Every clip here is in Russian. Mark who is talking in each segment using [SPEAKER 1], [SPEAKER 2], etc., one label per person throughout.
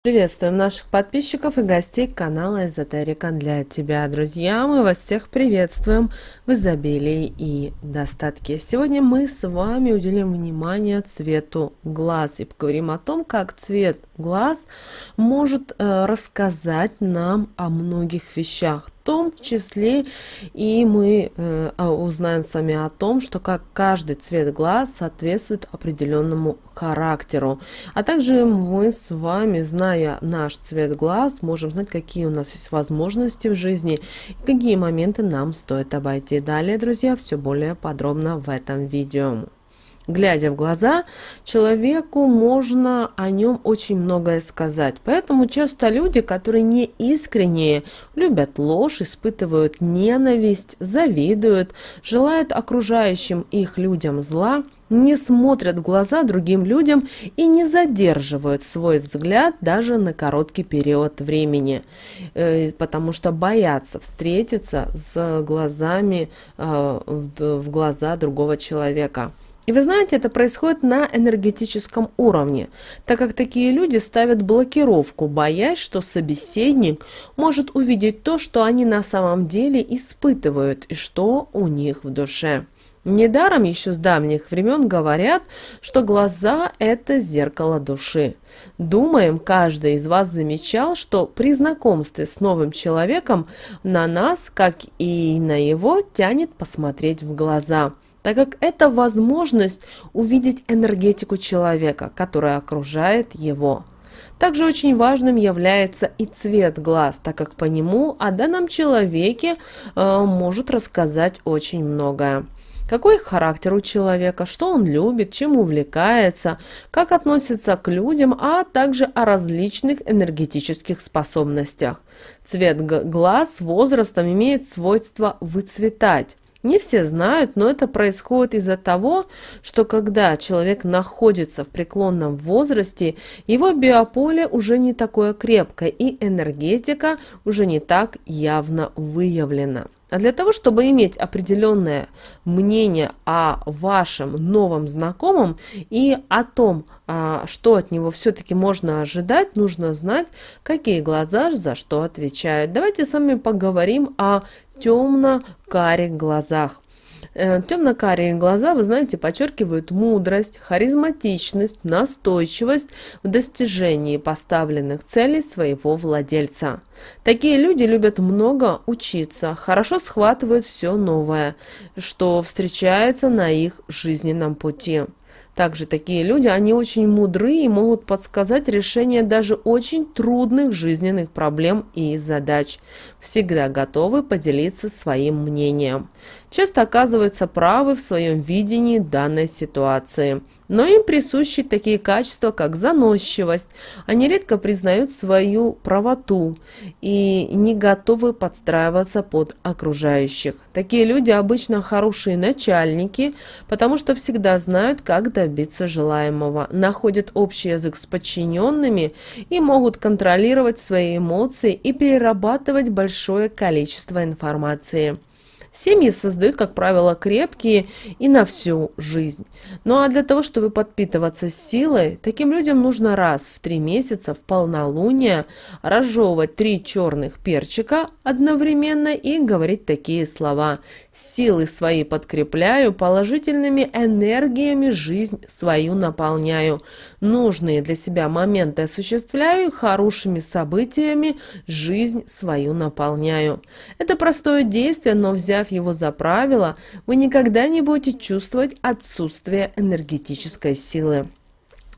[SPEAKER 1] Приветствуем наших подписчиков и гостей канала Эзотерика для тебя, друзья. Мы вас всех приветствуем в изобилии и достатке. Сегодня мы с вами уделим внимание цвету глаз и поговорим о том, как цвет глаз может рассказать нам о многих вещах. В том числе и мы узнаем с вами о том, что как каждый цвет глаз соответствует определенному характеру. А также мы с вами, зная наш цвет глаз, можем знать, какие у нас есть возможности в жизни и какие моменты нам стоит обойти. Далее, друзья, все более подробно в этом видео. Глядя в глаза человеку, можно о нем очень многое сказать. Поэтому часто люди, которые не искренние, любят ложь, испытывают ненависть, завидуют, желают окружающим их людям зла, не смотрят в глаза другим людям и не задерживают свой взгляд даже на короткий период времени, потому что боятся встретиться с глазами в глаза другого человека. И вы знаете, это происходит на энергетическом уровне, так как такие люди ставят блокировку, боясь, что собеседник может увидеть то, что они на самом деле испытывают и что у них в душе. Недаром еще с давних времен говорят, что глаза – это зеркало души. Думаем, каждый из вас замечал, что при знакомстве с новым человеком на нас, как и на его, тянет посмотреть в глаза, так как это возможность увидеть энергетику человека, которая окружает его. Также очень важным является и цвет глаз, так как по нему о данном человеке может рассказать очень многое. Какой характер у человека, что он любит, чем увлекается, как относится к людям, а также о различных энергетических способностях. Цвет глаз с возрастом имеет свойство выцветать. Не все знают, но это происходит из-за того, что когда человек находится в преклонном возрасте, его биополе уже не такое крепкое и энергетика уже не так явно выявлена. А для того, чтобы иметь определенное мнение о вашем новом знакомом и о том, что от него все-таки можно ожидать, нужно знать, какие глаза за что отвечают. Давайте с вами поговорим о темно-карих глазах. Темно-карие глаза, вы знаете, подчеркивают мудрость, харизматичность, настойчивость в достижении поставленных целей своего владельца. Такие люди любят много учиться, хорошо схватывают все новое, что встречается на их жизненном пути. Также такие люди, они очень мудры и могут подсказать решение даже очень трудных жизненных проблем и задач. Всегда готовы поделиться своим мнением. Часто оказываются правы в своем видении данной ситуации. Но им присущи такие качества, как заносчивость. Они редко признают свою правоту и не готовы подстраиваться под окружающих. Такие люди обычно хорошие начальники, потому что всегда знают, как добиться желаемого, находят общий язык с подчиненными и могут контролировать свои эмоции и перерабатывать большое количество информации. Семьи создают, как правило, крепкие и на всю жизнь. Ну а для того, чтобы подпитываться силой, таким людям нужно раз в 3 месяца в полнолуние разжевывать 3 черных перчика одновременно и говорить такие слова: «Силы свои подкрепляю, положительными энергиями жизнь свою наполняю, нужные для себя моменты осуществляю, хорошими событиями жизнь свою наполняю». Это простое действие, но взяв его за правило, вы никогда не будете чувствовать отсутствие энергетической силы.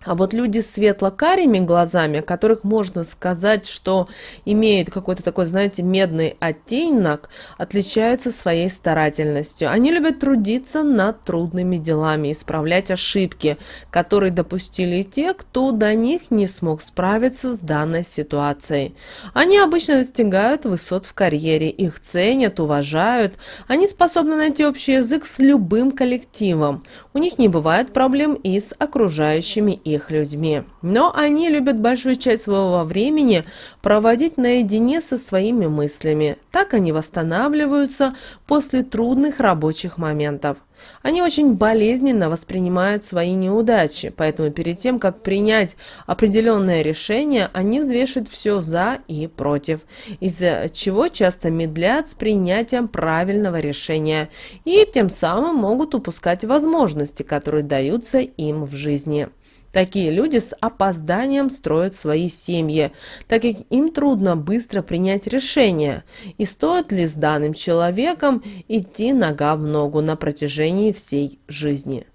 [SPEAKER 1] А вот люди с светло-карими глазами, о которых можно сказать, что имеют какой-то такой, знаете, медный оттенок, отличаются своей старательностью. Они любят трудиться над трудными делами, исправлять ошибки, которые допустили те, кто до них не смог справиться с данной ситуацией. Они обычно достигают высот в карьере, их ценят, уважают. Они способны найти общий язык с любым коллективом. У них не бывает проблем и с окружающими их их людьми. Но они любят большую часть своего времени проводить наедине со своими мыслями. Так они восстанавливаются после трудных рабочих моментов. Они очень болезненно воспринимают свои неудачи, поэтому перед тем, как принять определенное решение, они взвешивают все за и против, из-за чего часто медлят с принятием правильного решения и тем самым могут упускать возможности, которые даются им в жизни. Такие люди с опозданием строят свои семьи, так как им трудно быстро принять решение, и стоит ли с данным человеком идти нога в ногу на протяжении всей жизни.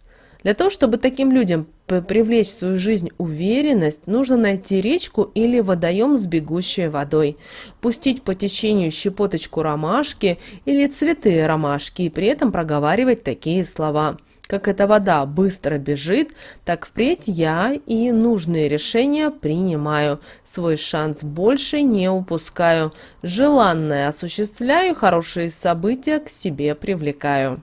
[SPEAKER 1] Для того, чтобы таким людям привлечь в свою жизнь уверенность, нужно найти речку или водоем с бегущей водой, пустить по течению щепоточку ромашки или цветы ромашки и при этом проговаривать такие слова. Как эта вода быстро бежит, так впредь я и нужные решения принимаю. Свой шанс больше не упускаю. Желанное осуществляю, хорошие события к себе привлекаю.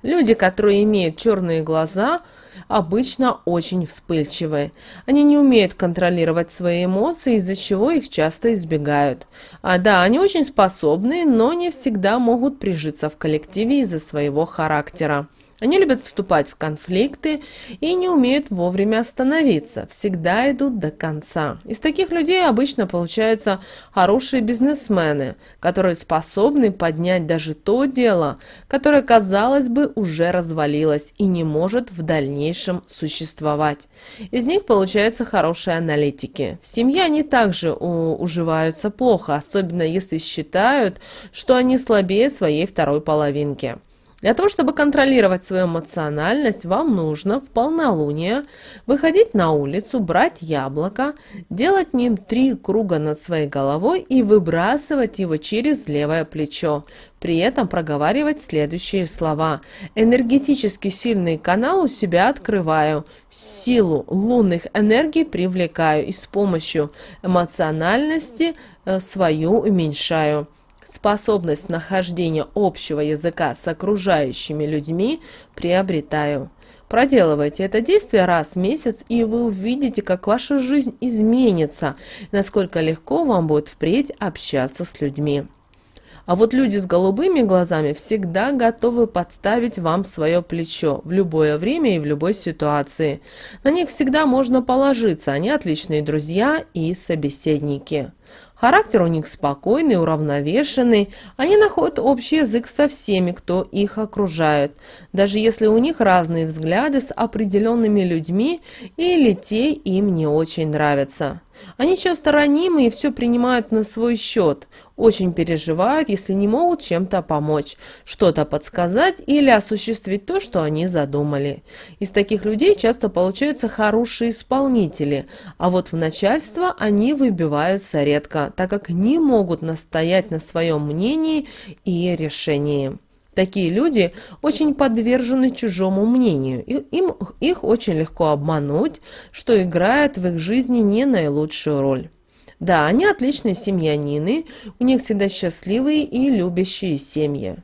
[SPEAKER 1] Люди, которые имеют черные глаза, обычно очень вспыльчивы. Они не умеют контролировать свои эмоции, из-за чего их часто избегают. Да, они очень способны, но не всегда могут прижиться в коллективе из-за своего характера. Они любят вступать в конфликты и не умеют вовремя остановиться, всегда идут до конца. Из таких людей обычно получаются хорошие бизнесмены, которые способны поднять даже то дело, которое, казалось бы, уже развалилось и не может в дальнейшем существовать. Из них получаются хорошие аналитики. В семье они также уживаются плохо, особенно если считают, что они слабее своей второй половинки. Для того, чтобы контролировать свою эмоциональность, вам нужно в полнолуние выходить на улицу, брать яблоко, делать ним 3 круга над своей головой и выбрасывать его через левое плечо. При этом проговаривать следующие слова. Энергетически сильный канал у себя открываю, силу лунных энергий привлекаю и с помощью эмоциональности свою уменьшаю. Способность нахождения общего языка с окружающими людьми приобретаю. Проделывайте это действие раз в месяц, и вы увидите, как ваша жизнь изменится, насколько легко вам будет впредь общаться с людьми. А вот люди с голубыми глазами всегда готовы подставить вам свое плечо в любое время и в любой ситуации. На них всегда можно положиться, они отличные друзья и собеседники. Характер у них спокойный, уравновешенный, они находят общий язык со всеми, кто их окружает, даже если у них разные взгляды с определенными людьми или те им не очень нравятся. Они часто ранимы и все принимают на свой счет, очень переживают, если не могут чем-то помочь, что-то подсказать или осуществить то, что они задумали. Из таких людей часто получаются хорошие исполнители, а вот в начальство они выбиваются редко, так как не могут настоять на своем мнении и решении. Такие люди очень подвержены чужому мнению, их очень легко обмануть, что играет в их жизни не наилучшую роль. Да, они отличные семьянины, у них всегда счастливые и любящие семьи.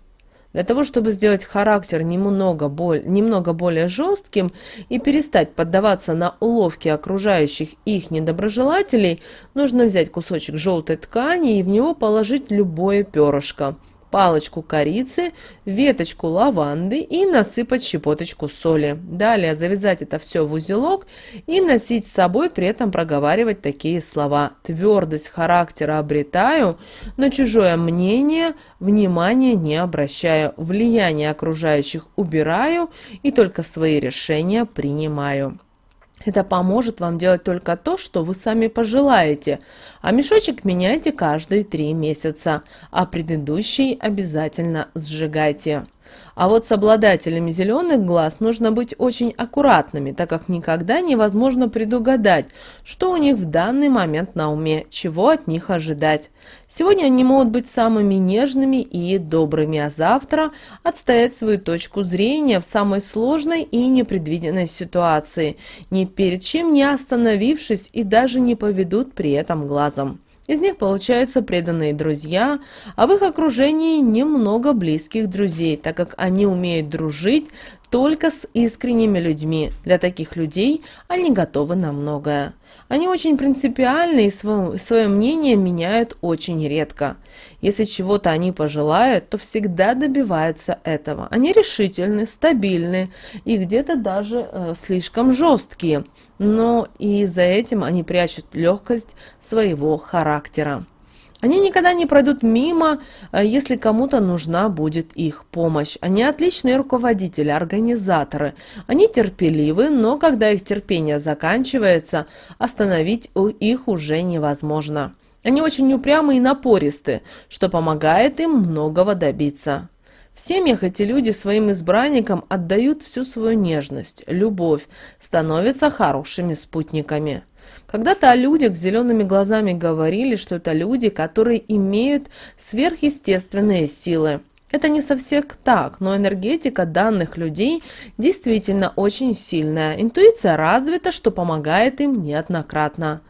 [SPEAKER 1] Для того, чтобы сделать характер немного более жестким и перестать поддаваться на уловки окружающих их недоброжелателей, нужно взять кусочек желтой ткани и в него положить любое перышко, палочку корицы, веточку лаванды и насыпать щепоточку соли. Далее завязать это все в узелок и носить с собой, при этом проговаривать такие слова. Твердость характера обретаю, на чужое мнение внимания не обращаю, влияние окружающих убираю и только свои решения принимаю. Это поможет вам делать только то, что вы сами пожелаете, а мешочек меняйте каждые 3 месяца, а предыдущий обязательно сжигайте. А вот с обладателями зеленых глаз нужно быть очень аккуратными, так как никогда невозможно предугадать, что у них в данный момент на уме, чего от них ожидать. Сегодня они могут быть самыми нежными и добрыми, а завтра отстоять свою точку зрения в самой сложной и непредвиденной ситуации, ни перед чем не остановившись и даже не поведут при этом глазом. Из них получаются преданные друзья, а в их окружении немного близких друзей, так как они умеют дружить только с искренними людьми. Для таких людей они готовы на многое. Они очень принципиальны и свое мнение меняют очень редко. Если чего-то они пожелают, то всегда добиваются этого. Они решительны, стабильны и где-то даже слишком жесткие, но и за этим они прячут легкость своего характера. Они никогда не пройдут мимо, если кому-то нужна будет их помощь. Они отличные руководители, организаторы. Они терпеливы, но когда их терпение заканчивается, остановить их уже невозможно. Они очень упрямы и напористы, что помогает им многого добиться. В семьях эти люди своим избранникам отдают всю свою нежность, любовь, становятся хорошими спутниками. Когда-то о людях с зелеными глазами говорили, что это люди, которые имеют сверхъестественные силы. Это не совсем так, но энергетика данных людей действительно очень сильная. Интуиция развита, что помогает им неоднократно.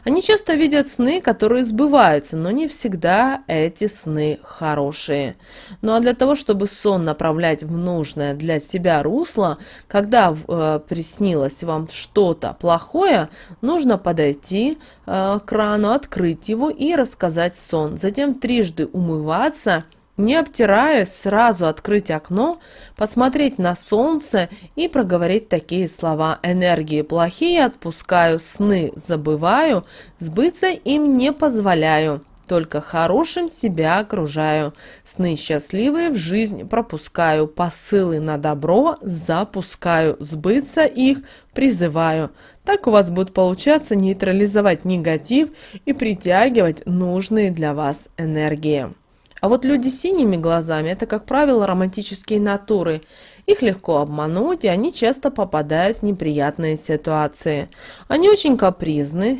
[SPEAKER 1] Они часто видят сны, которые сбываются, но не всегда эти сны хорошие. Ну а для того, чтобы сон направлять в нужное для себя русло, когда приснилось вам что-то плохое, нужно подойти к крану, открыть его и рассказать сон. Затем трижды умываться, не обтираясь, сразу открыть окно, посмотреть на солнце и проговорить такие слова: «Энергии плохие отпускаю, сны забываю, сбыться им не позволяю, только хорошим себя окружаю, сны счастливые в жизнь пропускаю, посылы на добро запускаю, сбыться их призываю». Так у вас будет получаться нейтрализовать негатив и притягивать нужные для вас энергии. А вот люди с синими глазами – это, как правило, романтические натуры. Их легко обмануть, и они часто попадают в неприятные ситуации. Они очень капризны,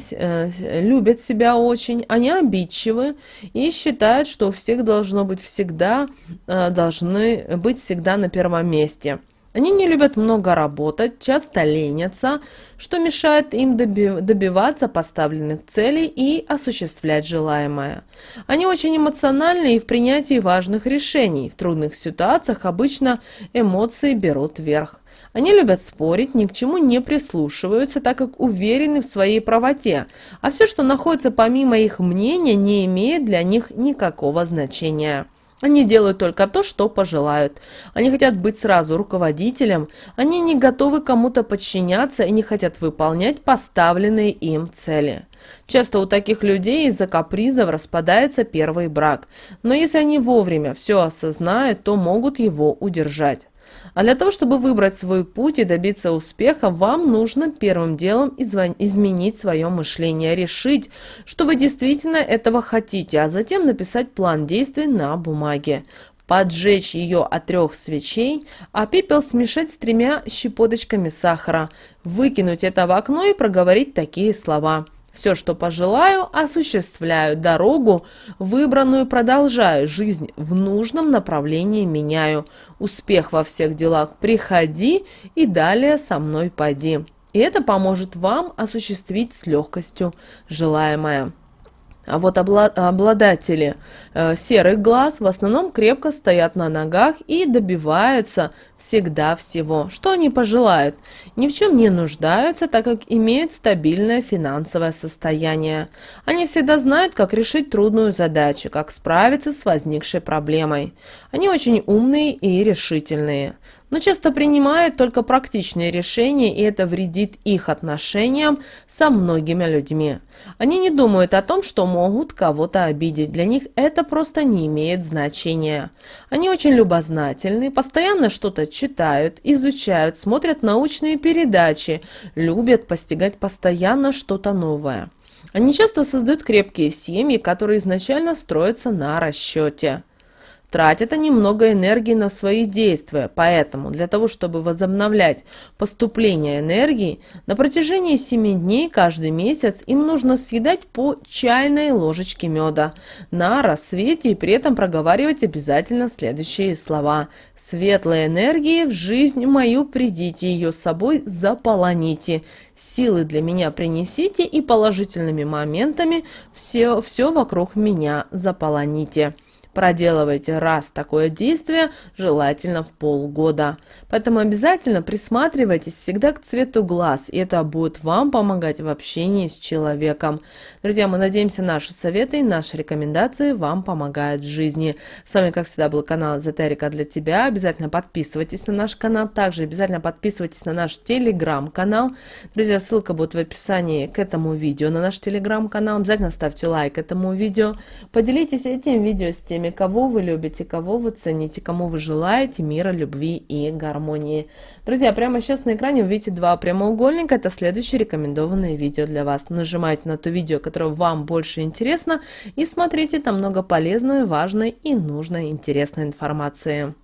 [SPEAKER 1] любят себя очень, они обидчивы и считают, что у всех должны быть всегда на первом месте. Они не любят много работать, часто ленятся, что мешает им добиваться поставленных целей и осуществлять желаемое. Они очень эмоциональны и в принятии важных решений. В трудных ситуациях обычно эмоции берут верх. Они любят спорить, ни к чему не прислушиваются, так как уверены в своей правоте, а все, что находится помимо их мнения, не имеет для них никакого значения. Они делают только то, что пожелают. Они хотят быть сразу руководителем, они не готовы кому-то подчиняться и не хотят выполнять поставленные им цели. Часто у таких людей из-за капризов распадается первый брак, но если они вовремя все осознают, то могут его удержать. А для того, чтобы выбрать свой путь и добиться успеха, вам нужно первым делом изменить свое мышление, решить, что вы действительно этого хотите, а затем написать план действий на бумаге, поджечь ее от 3 свечей, а пепел смешать с 3 щепоточками сахара, выкинуть это в окно и проговорить такие слова: «Все, что пожелаю, осуществляю, дорогу выбранную продолжаю, жизнь в нужном направлении меняю, успех во всех делах приходи и далее со мной пойди». И это поможет вам осуществить с легкостью желаемое. А вот обладатели серых глаз в основном крепко стоят на ногах и добиваются всегда всего, что они пожелают. Ни в чем не нуждаются, так как имеют стабильное финансовое состояние. Они всегда знают, как решить трудную задачу, как справиться с возникшей проблемой. Они очень умные и решительные, но часто принимают только практичные решения, и это вредит их отношениям со многими людьми. Они не думают о том, что могут кого-то обидеть, для них это просто не имеет значения. Они очень любознательны, постоянно что-то читают, изучают, смотрят научные передачи, любят постигать постоянно что-то новое. Они часто создают крепкие семьи, которые изначально строятся на расчете. Тратят они много энергии на свои действия, поэтому для того, чтобы возобновлять поступление энергии, на протяжении 7 дней каждый месяц им нужно съедать по чайной ложечке меда на рассвете и при этом проговаривать обязательно следующие слова: «Светлой энергии в жизнь мою придите, ее с собой заполоните, силы для меня принесите и положительными моментами все вокруг меня заполоните». Проделывайте раз такое действие, желательно в полгода. Поэтому обязательно присматривайтесь всегда к цвету глаз, и это будет вам помогать в общении с человеком. Друзья, мы надеемся, наши советы и наши рекомендации вам помогают в жизни. С вами, как всегда, был канал Эзотерика для тебя. Обязательно подписывайтесь на наш канал, также обязательно подписывайтесь на наш телеграм-канал. Друзья, ссылка будет в описании к этому видео на наш телеграм-канал. Обязательно ставьте лайк этому видео. Поделитесь этим видео с теми, кого вы любите, кого вы цените, кому вы желаете мира, любви и гармонии. Друзья, прямо сейчас на экране вы видите два прямоугольника. Это следующее рекомендованное видео для вас. Нажимайте на то видео, которое вам больше интересно, и смотрите, там много полезной, важной и нужной, интересной информации.